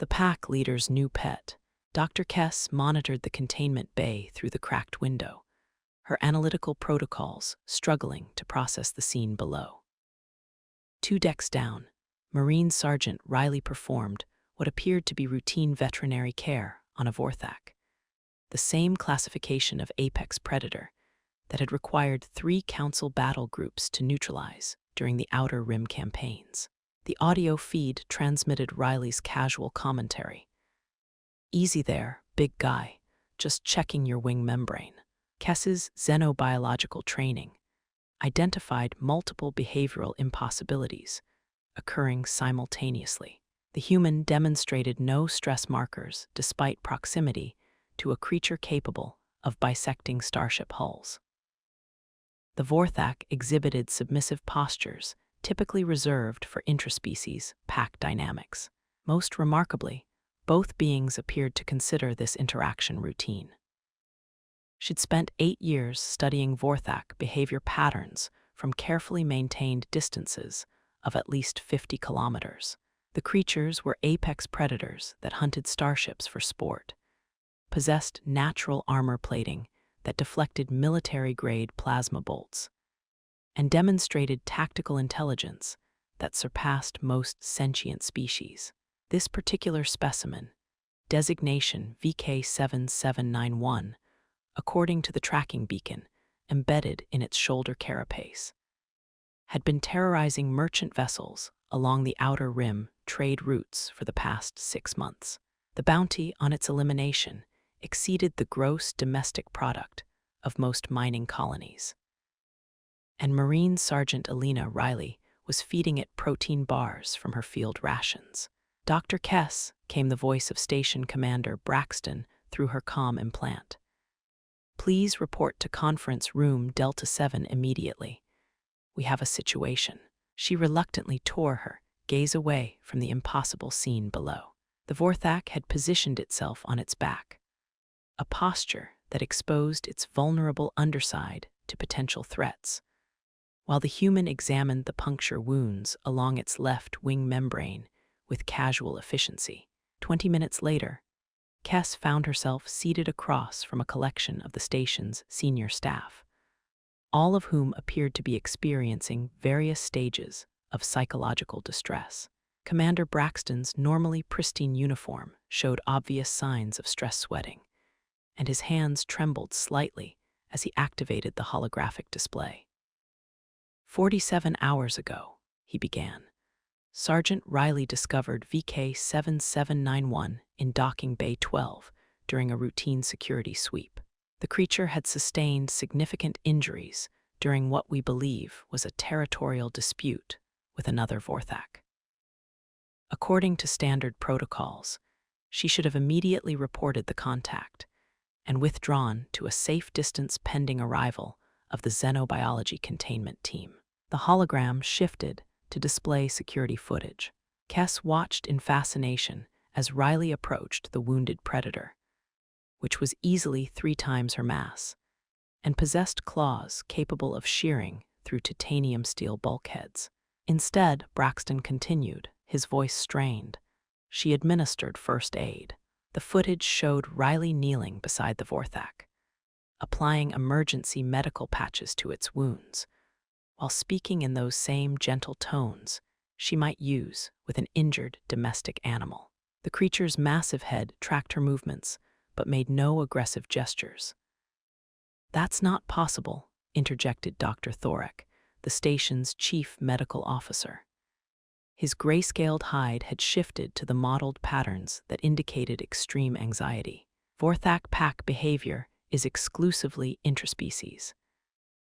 The pack leader's new pet. Dr. Kess monitored the containment bay through the cracked window, her analytical protocols struggling to process the scene below. 2 decks down, Marine Sergeant Riley performed what appeared to be routine veterinary care on a Vorthak, the same classification of apex predator that had required 3 council battle groups to neutralize during the Outer Rim campaigns. The audio feed transmitted Riley's casual commentary. "Easy there, big guy, just checking your wing membrane." Kess's xenobiological training identified multiple behavioral impossibilities occurring simultaneously. The human demonstrated no stress markers despite proximity to a creature capable of bisecting starship hulls. The Vorthak exhibited submissive postures typically reserved for intraspecies pack dynamics. Most remarkably, both beings appeared to consider this interaction routine. She'd spent 8 years studying Vorthak behavior patterns from carefully maintained distances of at least 50 kilometers. The creatures were apex predators that hunted starships for sport, possessed natural armor plating that deflected military-grade plasma bolts, and demonstrated tactical intelligence that surpassed most sentient species. This particular specimen, designation VK7791, according to the tracking beacon embedded in its shoulder carapace, had been terrorizing merchant vessels along the Outer Rim trade routes for the past 6 months. The bounty on its elimination exceeded the gross domestic product of most mining colonies. And Marine Sergeant Alina Riley was feeding it protein bars from her field rations. "Dr. Kess," came the voice of Station Commander Braxton through her comm implant. "Please report to Conference Room Delta 7 immediately. We have a situation." She reluctantly tore her gaze away from the impossible scene below. The Vorthak had positioned itself on its back, a posture that exposed its vulnerable underside to potential threats, while the human examined the puncture wounds along its left wing membrane with casual efficiency. 20 minutes later, Kess found herself seated across from a collection of the station's senior staff, all of whom appeared to be experiencing various stages of psychological distress. Commander Braxton's normally pristine uniform showed obvious signs of stress sweating, and his hands trembled slightly as he activated the holographic display. 47 hours ago, he began, Sergeant Riley discovered VK7791 in Docking Bay 12 during a routine security sweep. The creature had sustained significant injuries during what we believe was a territorial dispute with another Vorthak. According to standard protocols, she should have immediately reported the contact and withdrawn to a safe distance pending arrival of the xenobiology containment team. The hologram shifted to display security footage. Kess watched in fascination as Riley approached the wounded predator, which was easily 3 times her mass, and possessed claws capable of shearing through titanium steel bulkheads. Instead, Braxton continued, his voice strained. She administered first aid. The footage showed Riley kneeling beside the Vorthak, applying emergency medical patches to its wounds, while speaking in those same gentle tones she might use with an injured domestic animal. The creature's massive head tracked her movements, but made no aggressive gestures. "That's not possible," interjected Dr. Voracs, the station's chief medical officer. His grayscaled hide had shifted to the mottled patterns that indicated extreme anxiety. Vorthak pack behavior is exclusively intraspecies.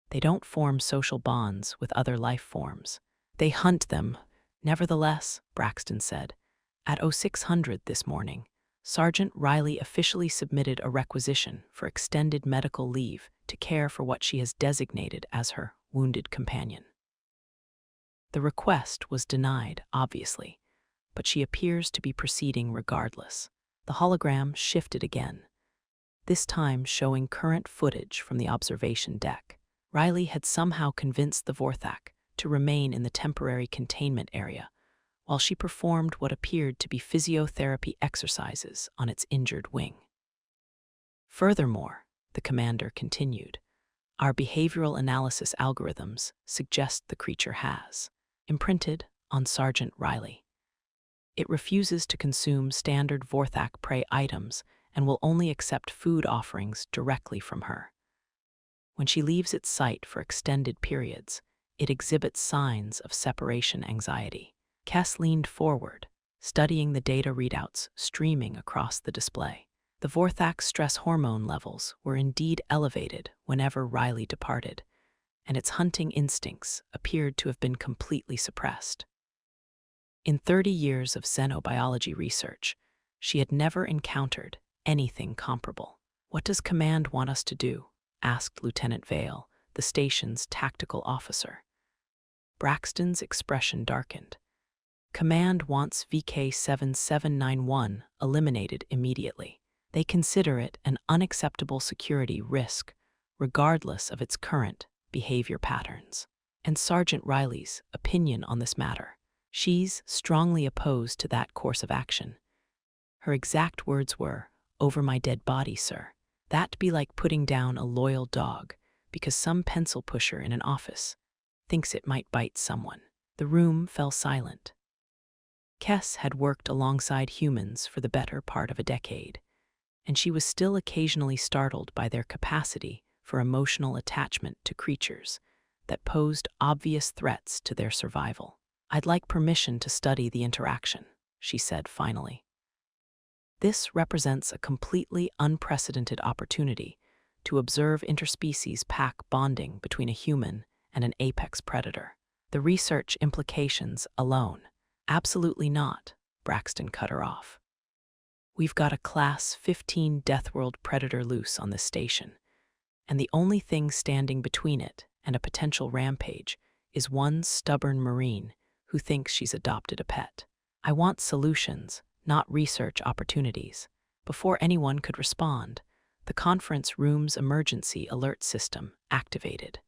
They don't form social bonds with other life forms. They hunt them. Nevertheless, Braxton said, at 0600 this morning, Sergeant Riley officially submitted a requisition for extended medical leave to care for what she has designated as her wounded companion. The request was denied, obviously, but she appears to be proceeding regardless. The hologram shifted again, this time showing current footage from the observation deck. Riley had somehow convinced the Vorthak to remain in the temporary containment area, while she performed what appeared to be physiotherapy exercises on its injured wing. Furthermore, the commander continued, our behavioral analysis algorithms suggest the creature has imprinted on Sergeant Riley. It refuses to consume standard Vorthak prey items and will only accept food offerings directly from her. When she leaves its site for extended periods, it exhibits signs of separation anxiety. Kess leaned forward, studying the data readouts streaming across the display. The Vorthak's stress hormone levels were indeed elevated whenever Riley departed, and its hunting instincts appeared to have been completely suppressed. In 30 years of xenobiology research, she had never encountered anything comparable. "What does Command want us to do?" asked Lieutenant Vale, the station's tactical officer. Braxton's expression darkened. "Command wants VK7791 eliminated immediately. They consider it an unacceptable security risk, regardless of its current behavior patterns." And Sergeant Riley's opinion on this matter. "She's strongly opposed to that course of action. Her exact words were, 'Over my dead body, sir.' That'd be like putting down a loyal dog because some pencil pusher in an office thinks it might bite someone." The room fell silent. Kess had worked alongside humans for the better part of a decade, and she was still occasionally startled by their capacity for emotional attachment to creatures that posed obvious threats to their survival. "I'd like permission to study the interaction," she said finally. "This represents a completely unprecedented opportunity to observe interspecies pack bonding between a human and an apex predator. The research implications alone." "Absolutely not," Braxton cut her off. "We've got a Class 15 deathworld predator loose on this station, and the only thing standing between it and a potential rampage is one stubborn Marine who thinks she's adopted a pet. I want solutions, not research opportunities." Before anyone could respond, the conference room's emergency alert system activated.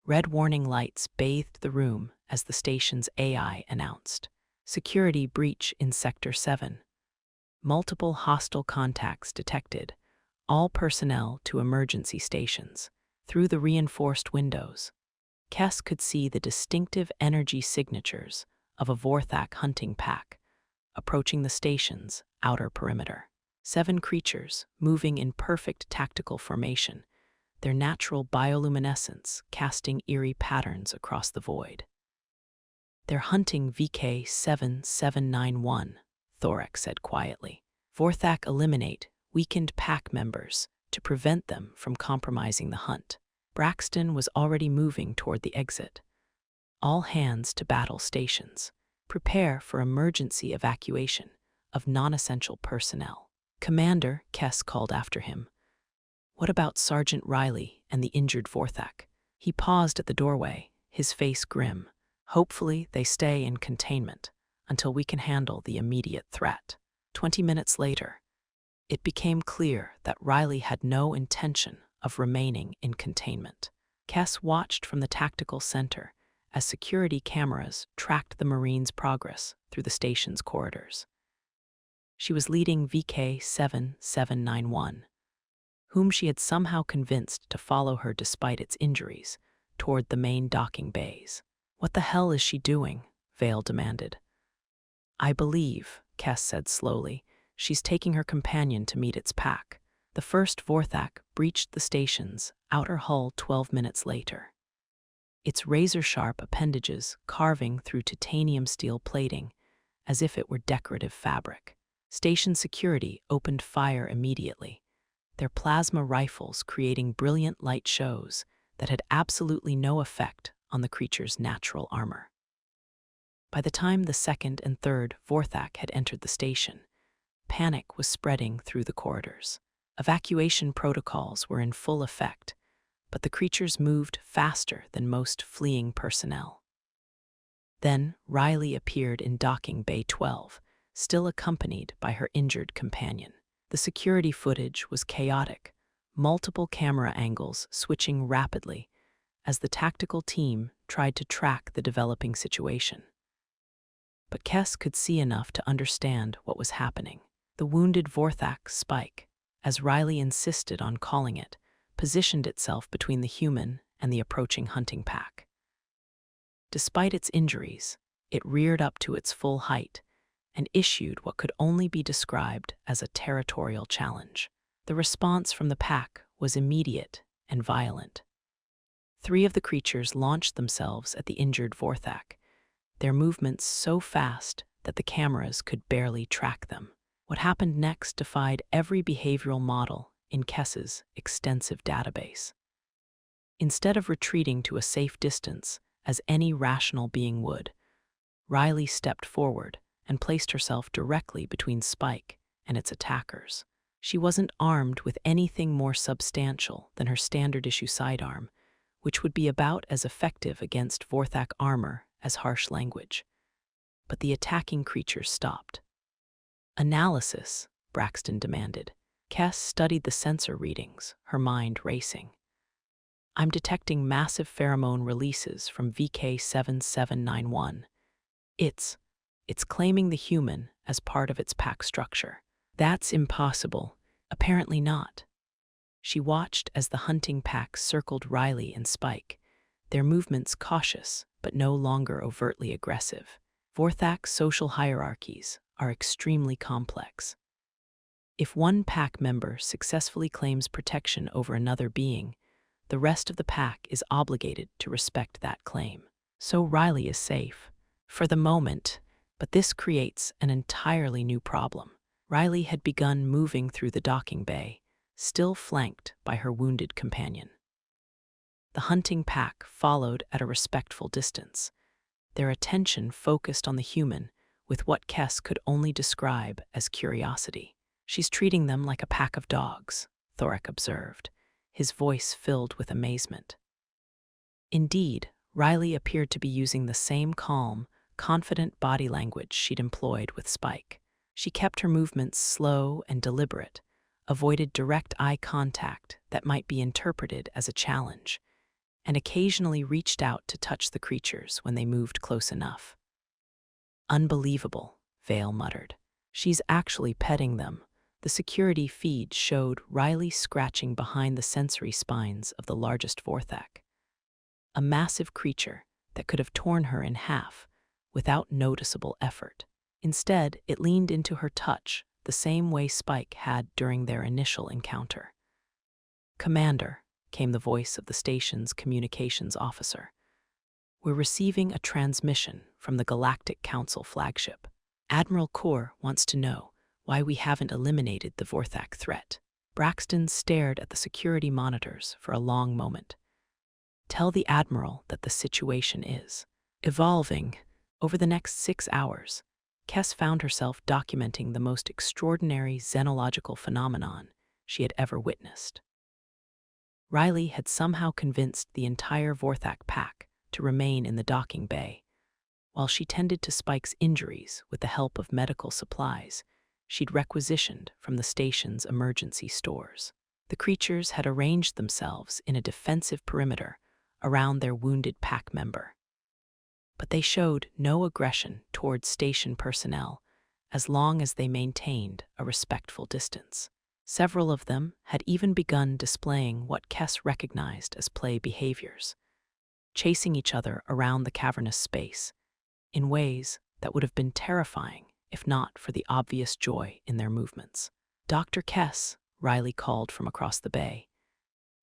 Red warning lights bathed the room as the station's AI announced, "Security breach in Sector 7. Multiple hostile contacts detected. All personnel to emergency stations." Through the reinforced windows, Kess could see the distinctive energy signatures of a Vorthak hunting pack approaching the station's outer perimeter. 7 creatures moving in perfect tactical formation, their natural bioluminescence casting eerie patterns across the void. "They're hunting VK7791, Voracs said quietly. "Vorthak eliminate weakened pack members to prevent them from compromising the hunt." Braxton was already moving toward the exit. "All hands to battle stations. Prepare for emergency evacuation of non-essential personnel." "Commander," Kess called after him, "what about Sergeant Riley and the injured Vorthak?" He paused at the doorway, his face grim. "Hopefully they stay in containment until we can handle the immediate threat." 20 minutes later, it became clear that Riley had no intention of remaining in containment. Kess watched from the tactical center as security cameras tracked the Marine's progress through the station's corridors. She was leading VK7791, whom she had somehow convinced to follow her despite its injuries, toward the main docking bays. "What the hell is she doing?" Vale demanded. "I believe," Kess said slowly, "she's taking her companion to meet its pack." The first Vorthak breached the station's outer hull 12 minutes later, its razor-sharp appendages carving through titanium steel plating as if it were decorative fabric. Station security opened fire immediately, their plasma rifles creating brilliant light shows that had absolutely no effect on the creature's natural armor. By the time the second and third Vorthak had entered the station, panic was spreading through the corridors. Evacuation protocols were in full effect, but the creatures moved faster than most fleeing personnel. Then Riley appeared in docking bay 12, still accompanied by her injured companion. The security footage was chaotic, multiple camera angles switching rapidly as the tactical team tried to track the developing situation. But Kess could see enough to understand what was happening. The wounded Vorthak spike, as Riley insisted on calling it, positioned itself between the human and the approaching hunting pack. Despite its injuries, it reared up to its full height and issued what could only be described as a territorial challenge. The response from the pack was immediate and violent. 3 of the creatures launched themselves at the injured Vorthak, their movements so fast that the cameras could barely track them. What happened next defied every behavioral model in Kess's extensive database. Instead of retreating to a safe distance, as any rational being would, Riley stepped forward and placed herself directly between Spike and its attackers. She wasn't armed with anything more substantial than her standard-issue sidearm, which would be about as effective against Vorthak armor as harsh language. But the attacking creatures stopped. "Analysis," Braxton demanded. Kess studied the sensor readings, her mind racing. "I'm detecting massive pheromone releases from VK7791. It's claiming the human as part of its pack structure." "That's impossible." "Apparently not." She watched as the hunting pack circled Riley and Spike, their movements cautious but no longer overtly aggressive. Vorthak's social hierarchies are extremely complex. If one pack member successfully claims protection over another being, the rest of the pack is obligated to respect that claim. So Riley is safe, for the moment, but this creates an entirely new problem. Riley had begun moving through the docking bay, still flanked by her wounded companion. The hunting pack followed at a respectful distance, their attention focused on the human with what Kess could only describe as curiosity. "She's treating them like a pack of dogs," Voracs observed, his voice filled with amazement. Indeed, Riley appeared to be using the same calm, confident body language she'd employed with Spike. She kept her movements slow and deliberate, avoided direct eye contact that might be interpreted as a challenge, and occasionally reached out to touch the creatures when they moved close enough. "Unbelievable," Vale muttered. "She's actually petting them." The security feed showed Riley scratching behind the sensory spines of the largest Vorthak, a massive creature that could have torn her in half without noticeable effort. Instead, it leaned into her touch the same way Spike had during their initial encounter. "Commander," came the voice of the station's communications officer, "we're receiving a transmission from the Galactic Council flagship. Admiral Kor wants to know why we haven't eliminated the Vorthak threat." Braxton stared at the security monitors for a long moment. "Tell the Admiral that the situation is evolving." Over the next 6 hours, Kess found herself documenting the most extraordinary xenological phenomenon she had ever witnessed. Riley had somehow convinced the entire Vorthak pack to remain in the docking bay. While she tended to Spike's injuries with the help of medical supplies she'd requisitioned from the station's emergency stores. The creatures had arranged themselves in a defensive perimeter around their wounded pack member. But they showed no aggression towards station personnel as long as they maintained a respectful distance. Several of them had even begun displaying what Kess recognized as play behaviors, chasing each other around the cavernous space in ways that would have been terrifying if not for the obvious joy in their movements. "Dr. Kess," Riley called from across the bay,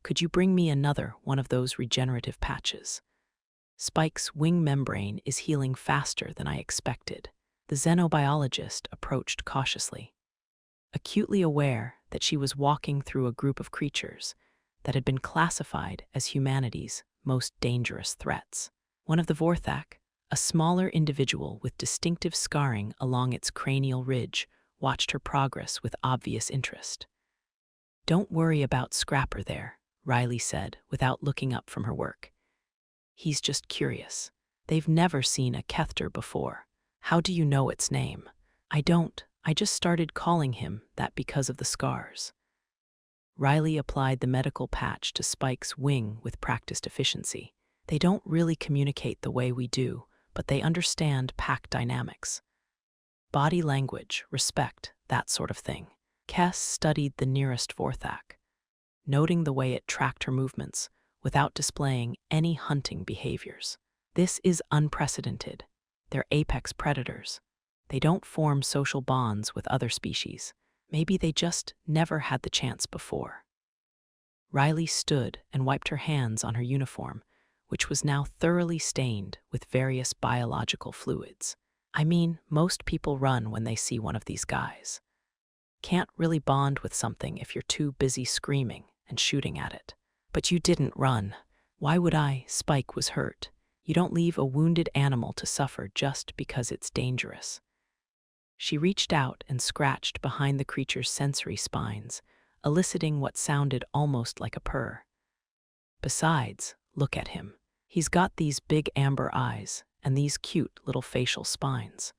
"could you bring me another one of those regenerative patches? Spike's wing membrane is healing faster than I expected." The xenobiologist approached cautiously, acutely aware that she was walking through a group of creatures that had been classified as humanity's most dangerous threats. One of the Vorthak, a smaller individual with distinctive scarring along its cranial ridge, watched her progress with obvious interest. "Don't worry about Scrapper there," Riley said without looking up from her work. "He's just curious. They've never seen a Kethter before." "How do you know its name?" "I don't. I just started calling him that because of the scars." Riley applied the medical patch to Spike's wing with practiced efficiency. "They don't really communicate the way we do, but they understand pack dynamics. Body language, respect, that sort of thing. Kes studied the nearest Vorthak, noting the way it tracked her movements without displaying any hunting behaviors. This is unprecedented. They're apex predators. They don't form social bonds with other species. Maybe they just never had the chance before. Riley stood and wiped her hands on her uniform, which was now thoroughly stained with various biological fluids. I mean, most people run when they see one of these guys. Can't really bond with something if you're too busy screaming and shooting at it. But you didn't run. Why would I? Spike was hurt. You don't leave a wounded animal to suffer just because it's dangerous. She reached out and scratched behind the creature's sensory spines, eliciting what sounded almost like a purr. Besides, look at him. He's got these big amber eyes and these cute little facial spines.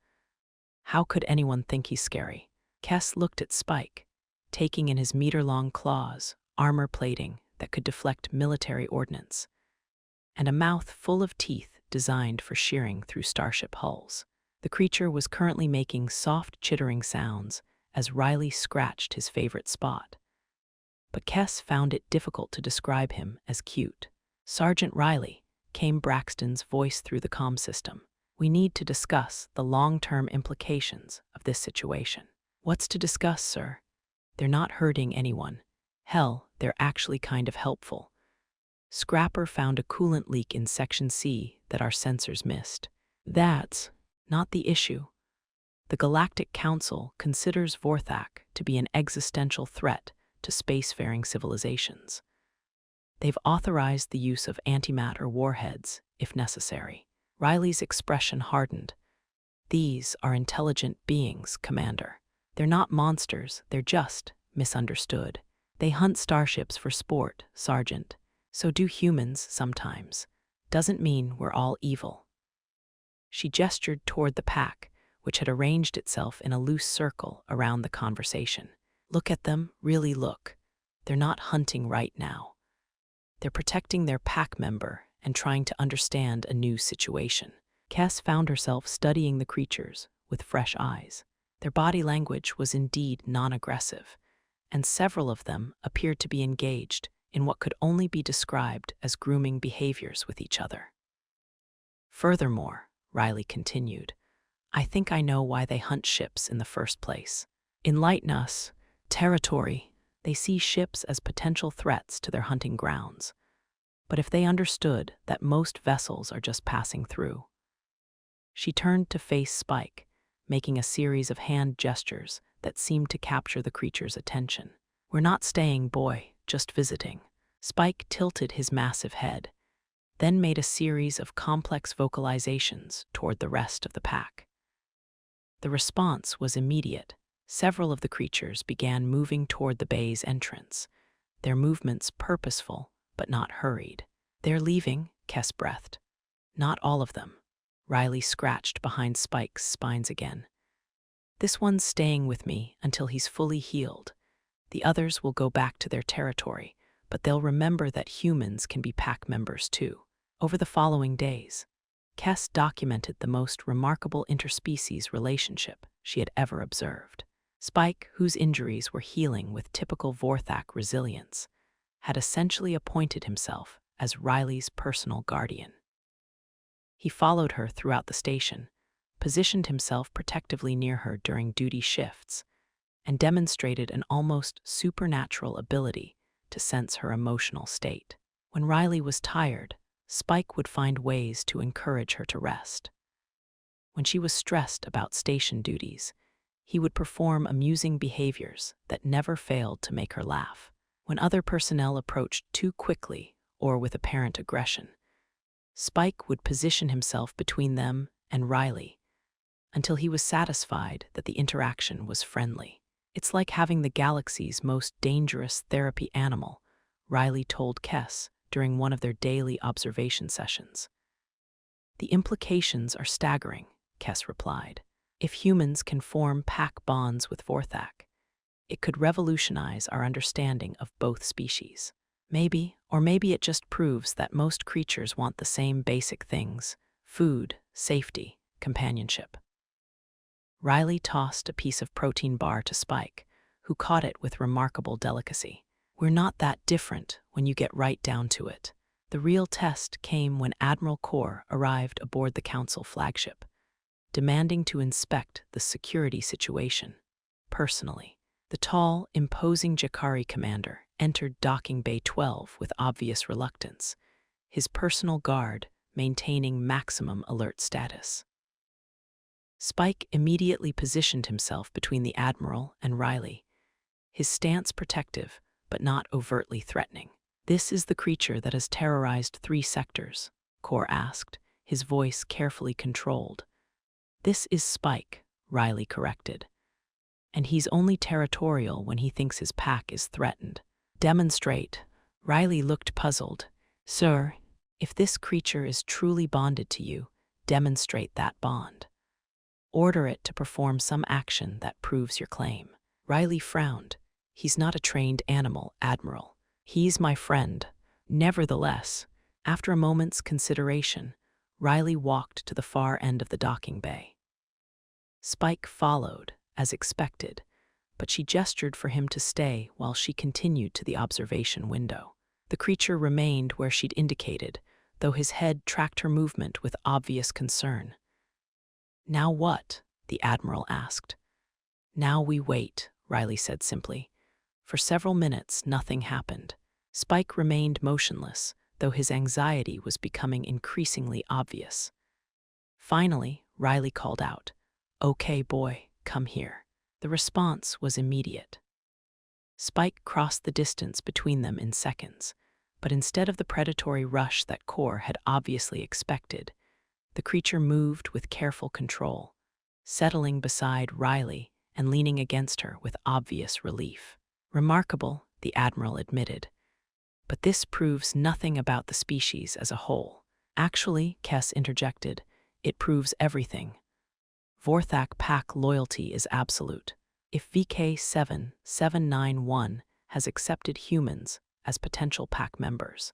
How could anyone think he's scary? Kes looked at Spike, taking in his meter-long claws, armor plating that could deflect military ordnance, and a mouth full of teeth designed for shearing through starship hulls. The creature was currently making soft chittering sounds as Riley scratched his favorite spot. But Kes found it difficult to describe him as cute. "Sergeant Riley," came Braxton's voice through the comm system. "We need to discuss the long-term implications of this situation." "What's to discuss, sir? They're not hurting anyone. Hell, they're actually kind of helpful. Scrapper found a coolant leak in Section C that our sensors missed. That's not the issue. The Galactic Council considers Vorthak to be an existential threat to spacefaring civilizations. They've authorized the use of antimatter warheads, if necessary." Riley's expression hardened. "These are intelligent beings, Commander. They're not monsters, they're just misunderstood. They hunt starships for sport, Sergeant. So do humans sometimes. Doesn't mean we're all evil." She gestured toward the pack, which had arranged itself in a loose circle around the conversation. "Look at them, really look. They're not hunting right now. They're protecting their pack member and trying to understand a new situation." Kes found herself studying the creatures with fresh eyes. Their body language was indeed non-aggressive, and several of them appeared to be engaged in what could only be described as grooming behaviors with each other. "Furthermore," Riley continued, "I think I know why they hunt ships in the first place. Enlighten us. Territory. They see ships as potential threats to their hunting grounds. But if they understood that most vessels are just passing through." She turned to face Spike, making a series of hand gestures that seemed to capture the creature's attention. "We're not staying, boy, just visiting." Spike tilted his massive head, then made a series of complex vocalizations toward the rest of the pack. The response was immediate. Several of the creatures began moving toward the bay's entrance, their movements purposeful but not hurried. "They're leaving," Kes breathed. "Not all of them." Riley scratched behind Spike's spines again. "This one's staying with me until he's fully healed. The others will go back to their territory, but they'll remember that humans can be pack members too." Over the following days, Kes documented the most remarkable interspecies relationship she had ever observed. Spike, whose injuries were healing with typical Vorthak resilience, had essentially appointed himself as Riley's personal guardian. He followed her throughout the station, positioned himself protectively near her during duty shifts, and demonstrated an almost supernatural ability to sense her emotional state. When Riley was tired, Spike would find ways to encourage her to rest. When she was stressed about station duties, he would perform amusing behaviors that never failed to make her laugh. When other personnel approached too quickly or with apparent aggression, Spike would position himself between them and Riley until he was satisfied that the interaction was friendly. "It's like having the galaxy's most dangerous therapy animal," Riley told Kes during one of their daily observation sessions. "The implications are staggering," Kes replied. "If humans can form pack bonds with Vorthak, it could revolutionize our understanding of both species. Maybe it just proves that most creatures want the same basic things: food, safety, companionship. Riley tossed a piece of protein bar to Spike, who caught it with remarkable delicacy. We're not that different when you get right down to it. The real test came when Admiral Kor arrived aboard the Council flagship, demanding to inspect the security situation personally. The tall, imposing Jakari commander entered Docking Bay 12 with obvious reluctance, his personal guard maintaining maximum alert status. Spike immediately positioned himself between the Admiral and Riley, his stance protective but not overtly threatening. "This is the creature that has terrorized 3 sectors," Kor asked, his voice carefully controlled. "This is Spike," Riley corrected. "And he's only territorial when he thinks his pack is threatened." "Demonstrate." Riley looked puzzled. "Sir, if this creature is truly bonded to you, demonstrate that bond. Order it to perform some action that proves your claim." Riley frowned. "He's not a trained animal, Admiral. He's my friend." Nevertheless, after a moment's consideration, Riley walked to the far end of the docking bay. Spike followed, as expected, but she gestured for him to stay while she continued to the observation window. The creature remained where she'd indicated, though his head tracked her movement with obvious concern. "Now what?" the Admiral asked. "Now we wait," Riley said simply. For several minutes, nothing happened. Spike remained motionless, though his anxiety was becoming increasingly obvious. Finally, Riley called out, "Okay, boy, come here." The response was immediate. Spike crossed the distance between them in seconds, but instead of the predatory rush that Kor had obviously expected, the creature moved with careful control, settling beside Riley and leaning against her with obvious relief. "Remarkable," the Admiral admitted. "But this proves nothing about the species as a whole." "Actually," Kess interjected, "it proves everything. Vorthak pack loyalty is absolute. If VK7791 has accepted humans as potential pack members,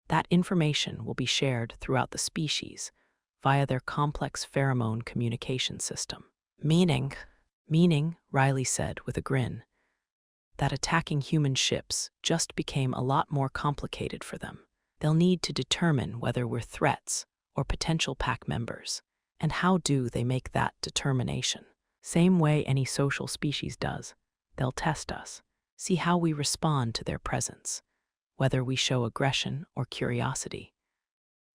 that information will be shared throughout the species via their complex pheromone communication system." Meaning, Riley said with a grin, "that attacking human ships just became a lot more complicated for them. They'll need to determine whether we're threats or potential pack members. And how do they make that determination? Same way any social species does. They'll test us, see how we respond to their presence, whether we show aggression or curiosity,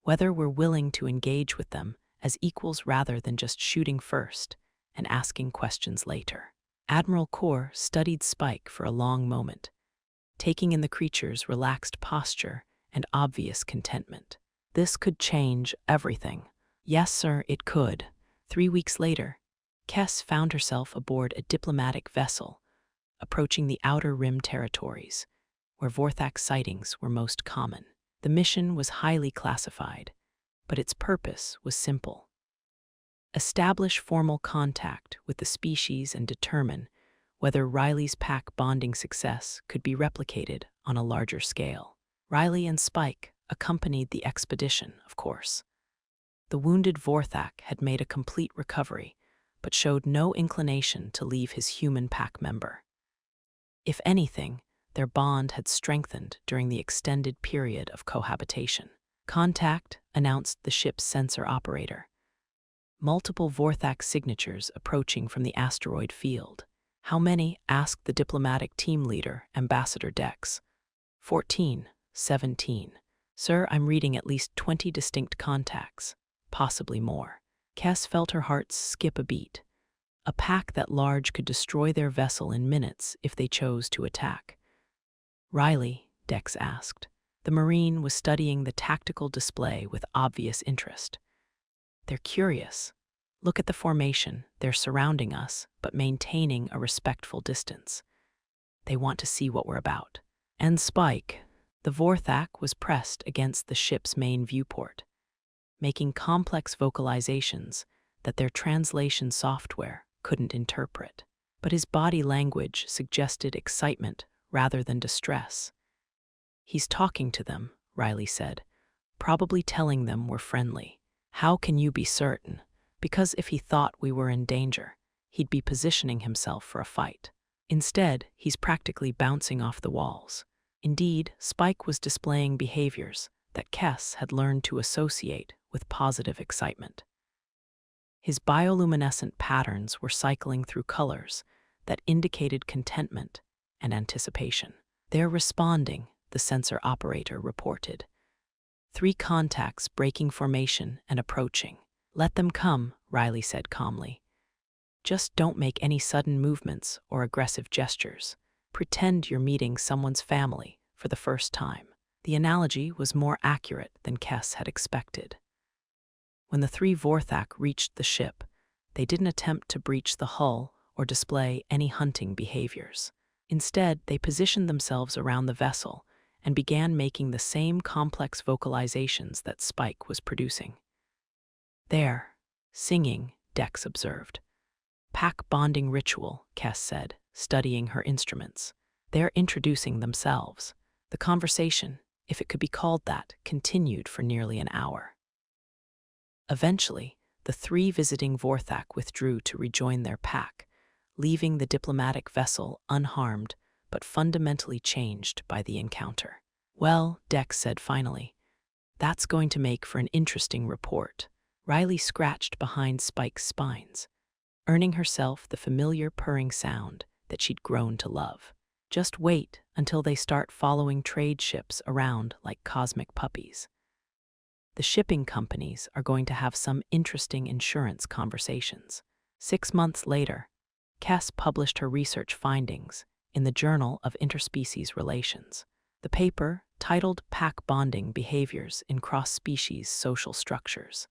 whether we're willing to engage with them as equals rather than just shooting first and asking questions later." Admiral Kor studied Spike for a long moment, taking in the creature's relaxed posture and obvious contentment. "This could change everything." "Yes, sir, it could." 3 weeks later, Kess found herself aboard a diplomatic vessel, approaching the Outer Rim territories, where Vorthak sightings were most common. The mission was highly classified, but its purpose was simple. Establish formal contact with the species and determine whether Riley's pack bonding success could be replicated on a larger scale. Riley and Spike accompanied the expedition, of course. The wounded Vorthak had made a complete recovery, but showed no inclination to leave his human pack member. If anything, their bond had strengthened during the extended period of cohabitation. "Contact," announced the ship's sensor operator. Multiple Vorthak signatures approaching from the asteroid field. "How many?" asked the diplomatic team leader, Ambassador Dex. 14, 17. "Sir, I'm reading at least 20 distinct contacts, possibly more." Kess felt her heart skip a beat. A pack that large could destroy their vessel in minutes if they chose to attack. "Riley," Dex asked. The Marine was studying the tactical display with obvious interest. "They're curious. Look at the formation. They're surrounding us, but maintaining a respectful distance. They want to see what we're about." And Spike, the Vorthak, was pressed against the ship's main viewport, making complex vocalizations that their translation software couldn't interpret. But his body language suggested excitement rather than distress. "He's talking to them," Riley said, "probably telling them we're friendly." How can you be certain? Because if he thought we were in danger, he'd be positioning himself for a fight. Instead, he's practically bouncing off the walls. Indeed, Spike was displaying behaviors that Kess had learned to associate with positive excitement. His bioluminescent patterns were cycling through colors that indicated contentment and anticipation. "They're responding," the sensor operator reported. "3 contacts breaking formation and approaching." "Let them come," Riley said calmly. "Just don't make any sudden movements or aggressive gestures. Pretend you're meeting someone's family for the first time." The analogy was more accurate than Kess had expected. When the 3 Vorthak reached the ship, they didn't attempt to breach the hull or display any hunting behaviors. Instead, they positioned themselves around the vessel and began making the same complex vocalizations that Spike was producing. "They're singing," Dex observed. "Pack bonding ritual," Kess said, studying her instruments. "They're introducing themselves." The conversation, if it could be called that, continued for nearly an hour. Eventually, the 3 visiting Vorthak withdrew to rejoin their pack, leaving the diplomatic vessel unharmed but fundamentally changed by the encounter. "Well," Dex said finally, "that's going to make for an interesting report." Riley scratched behind Spike's spines, earning herself the familiar purring sound that she'd grown to love. "Just wait until they start following trade ships around like cosmic puppies. The shipping companies are going to have some interesting insurance conversations." 6 months later, Kess published her research findings in the Journal of Interspecies Relations. The paper, titled "Pack Bonding Behaviors in Cross-Species Social Structures,"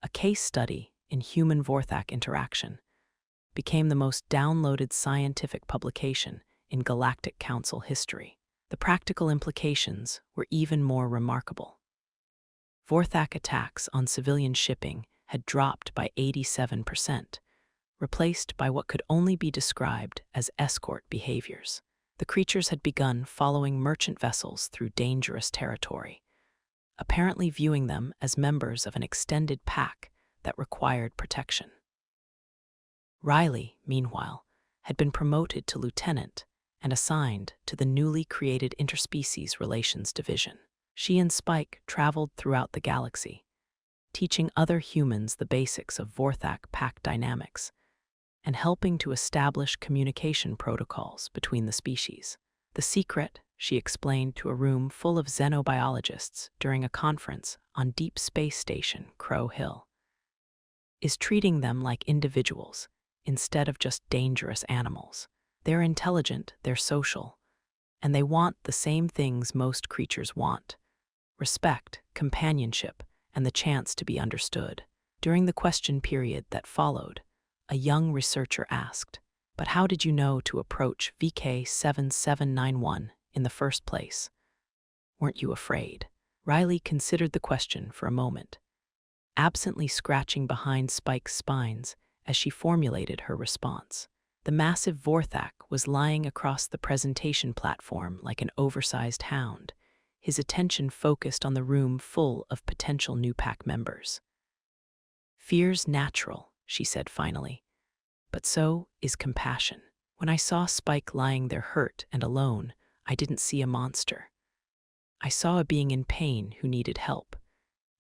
a case study in human Vorthak interaction, became the most downloaded scientific publication in Galactic Council history. The practical implications were even more remarkable. Vorthak attacks on civilian shipping had dropped by 87%, replaced by what could only be described as escort behaviors. The creatures had begun following merchant vessels through dangerous territory, apparently viewing them as members of an extended pack that required protection. Riley, meanwhile, had been promoted to lieutenant and assigned to the newly created Interspecies Relations Division. She and Spike traveled throughout the galaxy, teaching other humans the basics of Vorthak pack dynamics and helping to establish communication protocols between the species. The secret, she explained to a room full of xenobiologists during a conference on Deep Space Station Crow Hill, is treating them like individuals instead of just dangerous animals. They're intelligent, they're social, and they want the same things most creatures want: respect, companionship, and the chance to be understood. During the question period that followed, a young researcher asked, "But how did you know to approach VK7791 in the first place? Weren't you afraid?" Riley considered the question for a moment, absently scratching behind Spike's spines as she formulated her response. The massive Vorthak was lying across the presentation platform like an oversized hound, his attention focused on the room full of potential new pack members. "Fear's natural," she said finally, "but so is compassion. When I saw Spike lying there hurt and alone, I didn't see a monster. I saw a being in pain who needed help.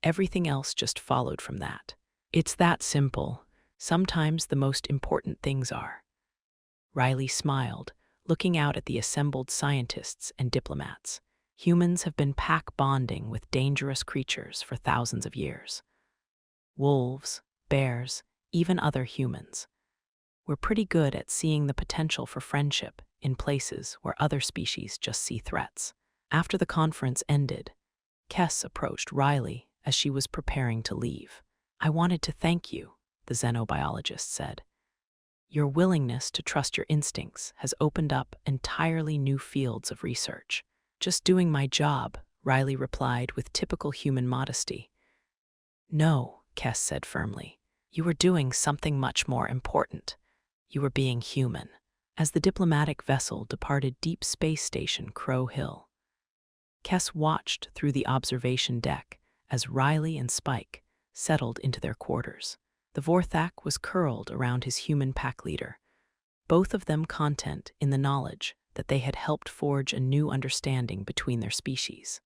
Everything else just followed from that. It's that simple. Sometimes the most important things are." Riley smiled, looking out at the assembled scientists and diplomats. Humans have been pack bonding with dangerous creatures for thousands of years. Wolves, bears, even other humans. We're pretty good at seeing the potential for friendship in places where other species just see threats. After the conference ended, Kess approached Riley as she was preparing to leave. "I wanted to thank you," the xenobiologist said. "Your willingness to trust your instincts has opened up entirely new fields of research." "Just doing my job," Riley replied with typical human modesty. "No," Kess said firmly. "You were doing something much more important. You were being human." As the diplomatic vessel departed Deep Space Station Crow Hill, Kess watched through the observation deck as Riley and Spike settled into their quarters. The Vorthak was curled around his human pack leader, both of them content in the knowledge that they had helped forge a new understanding between their species.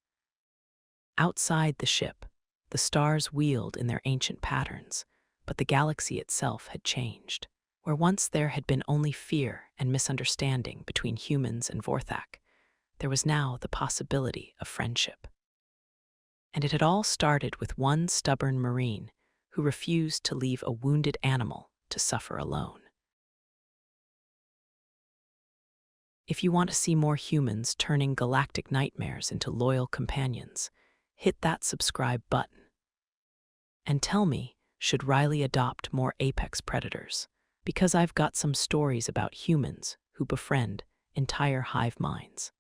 Outside the ship, the stars wheeled in their ancient patterns, but the galaxy itself had changed. Where once there had been only fear and misunderstanding between humans and Vorthak, there was now the possibility of friendship. And it had all started with one stubborn Marine who refused to leave a wounded animal to suffer alone. If you want to see more humans turning galactic nightmares into loyal companions, hit that subscribe button. And tell me, should Riley adopt more apex predators? Because I've got some stories about humans who befriend entire hive minds.